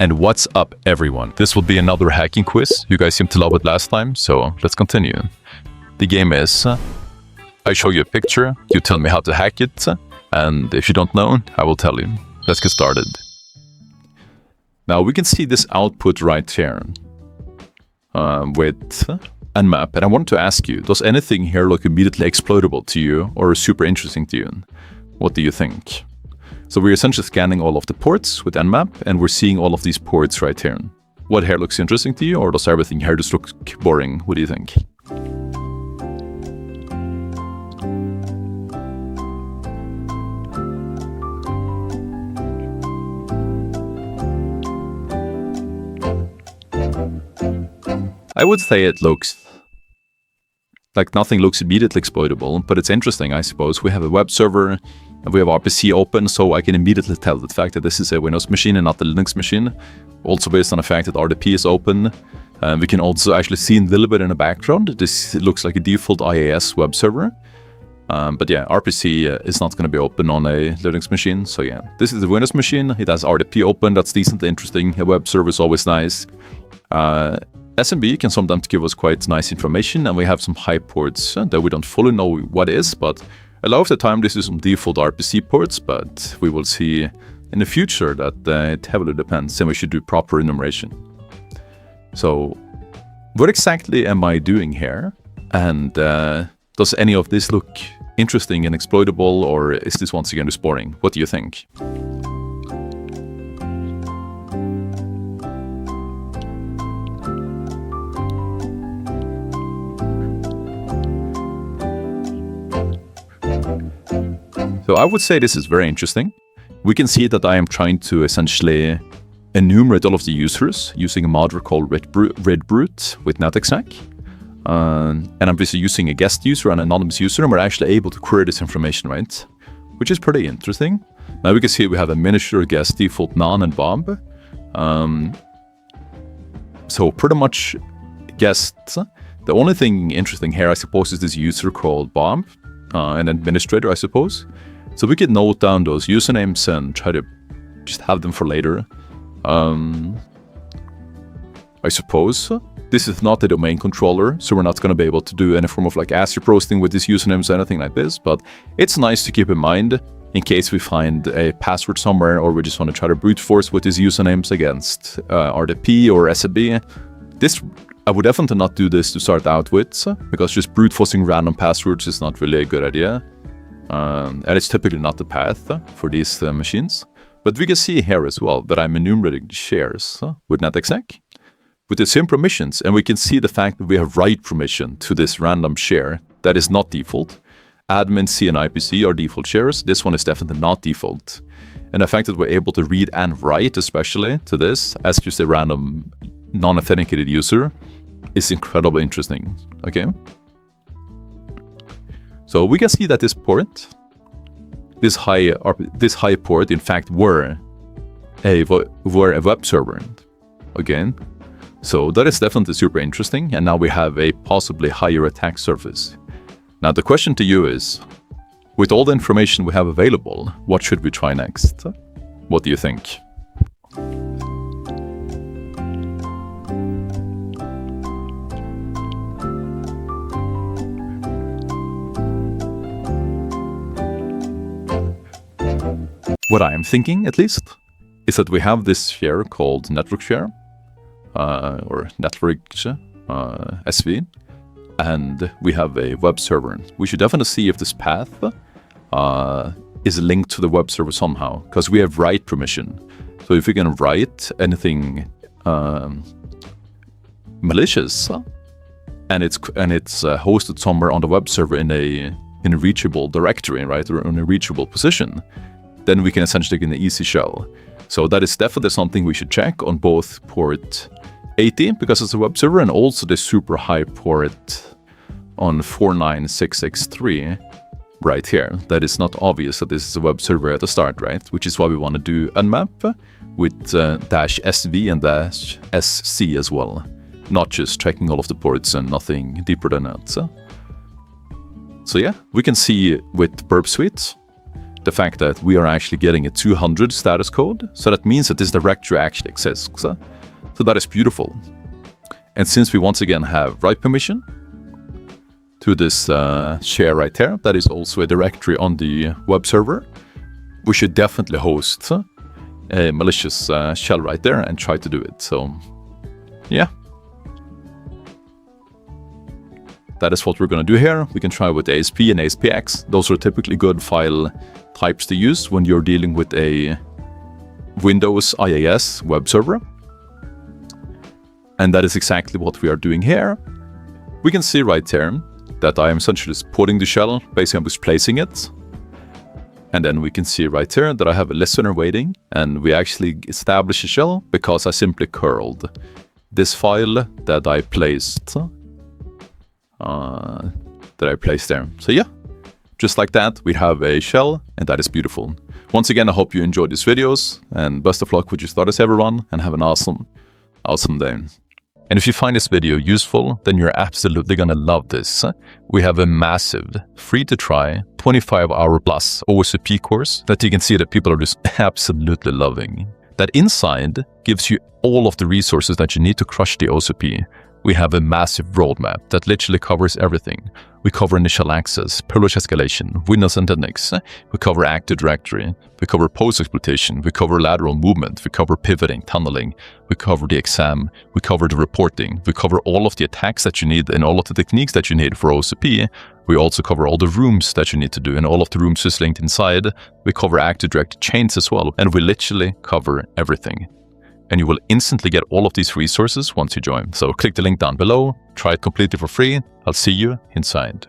And what's up, everyone? This will be another hacking quiz. You guys seem to love it last time, so let's continue. The game is, I show you a picture, you tell me how to hack it, and if you don't know, I will tell you. Let's get started. Now we can see this output right here with Nmap, and I wanted to ask you, does anything here look immediately exploitable to you or super interesting to you? What do you think? So we're essentially scanning all of the ports with Nmap, and we're seeing all of these ports right here. What here looks interesting to you, or does everything here just look boring? What do you think? I would say it looks like nothing looks immediately exploitable, but it's interesting, I suppose. We have a web server, and we have RPC open, so I can immediately tell the fact that this is a Windows machine and not a Linux machine. Also based on the fact that RDP is open. We can also actually see a little bit in the background. This looks like a default IIS web server. But yeah, RPC is not going to be open on a Linux machine. So yeah, this is a Windows machine. It has RDP open. That's decently interesting. A web server is always nice. SMB can sometimes give us quite nice information, and we have some high ports that we don't fully know what is, but a lot of the time this is some default RPC ports, but we will see in the future that it heavily depends, and we should do proper enumeration. So what exactly am I doing here? And does any of this look interesting and exploitable, or is this once again just boring? What do you think? So I would say this is very interesting. We can see that I am trying to essentially enumerate all of the users using a module called redbrute with netexec. And I'm basically using a guest user and an anonymous user, and we're actually able to query this information, right? Which is pretty interesting. Now we can see we have a miniature guest default Nan and Bob. So pretty much guests. The only thing interesting here, I suppose, is this user called Bob, an administrator, I suppose. So we can note down those usernames and try to just have them for later. I suppose this is not a domain controller, so we're not going to be able to do any form of like ASCII roasting with these usernames or anything like this, but it's nice to keep in mind in case we find a password somewhere, or we just want to try to brute force with these usernames against RDP or SAB. I would definitely not do this to start out with, because just brute forcing random passwords is not really a good idea. And it's typically not the path for these machines. But we can see here as well that I'm enumerating the shares with netexec with the same permissions, and we can see the fact that we have write permission to this random share that is not default. Admin, C, and IPC are default shares. This one is definitely not default. And the fact that we're able to read and write, especially to this, as just a random non-authenticated user, is incredibly interesting. Okay. So we can see that this port, this high port, in fact, were a web server. Again, so that is definitely super interesting. And now we have a possibly higher attack surface. Now the question to you is, with all the information we have available, what should we try next? What do you think? What I am thinking, at least, is that we have this share called network share, or network SV, and we have a web server. We should definitely see if this path is linked to the web server somehow, because we have write permission. So if we can write anything malicious, and it's hosted somewhere on the web server in a reachable directory, right, or in a reachable position, then we can essentially get an easy shell. So that is definitely something we should check on both port 80, because it's a web server, and also the super high port on 49663 right here. That is not obvious that this is a web server at the start, right? Which is why we want to do Nmap with -SV and -SC as well. Not just checking all of the ports and nothing deeper than that. So yeah, we can see with Burp Suite the fact that we are actually getting a 200 status code. So that means that this directory actually exists. So that is beautiful. And since we once again have write permission to this share right there, that is also a directory on the web server, we should definitely host a malicious shell right there and try to do it. So yeah, that is what we're going to do here. We can try with ASP and ASPX. Those are typically good file types to use when you're dealing with a Windows IIS web server. And that is exactly what we are doing here. We can see right here that I am essentially just putting the shell, basically I'm just placing it. And then we can see right here that I have a listener waiting, and we actually establish a shell because I simply curled this file that I placed there. So yeah, just like that, we have a shell, and that is beautiful. Once again, I hope you enjoyed these videos, and best of luck with your studies, everyone, and have an awesome day. And if you find this video useful, then you're absolutely gonna love this. We have a massive, free-to-try, 25-hour plus OSCP course that you can see that people are just absolutely loving. That inside gives you all of the resources that you need to crush the OSCP. We have a massive roadmap that literally covers everything. We cover initial access, privilege escalation, Windows and Linux. We cover Active Directory. We cover post-exploitation. We cover lateral movement. We cover pivoting, tunneling. We cover the exam. We cover the reporting. We cover all of the attacks that you need and all of the techniques that you need for OSCP. We also cover all the rooms that you need to do, and all of the rooms is linked inside. We cover Active Directory chains as well, and we literally cover everything. And you will instantly get all of these resources once you join. So click the link down below, try it completely for free. I'll see you inside.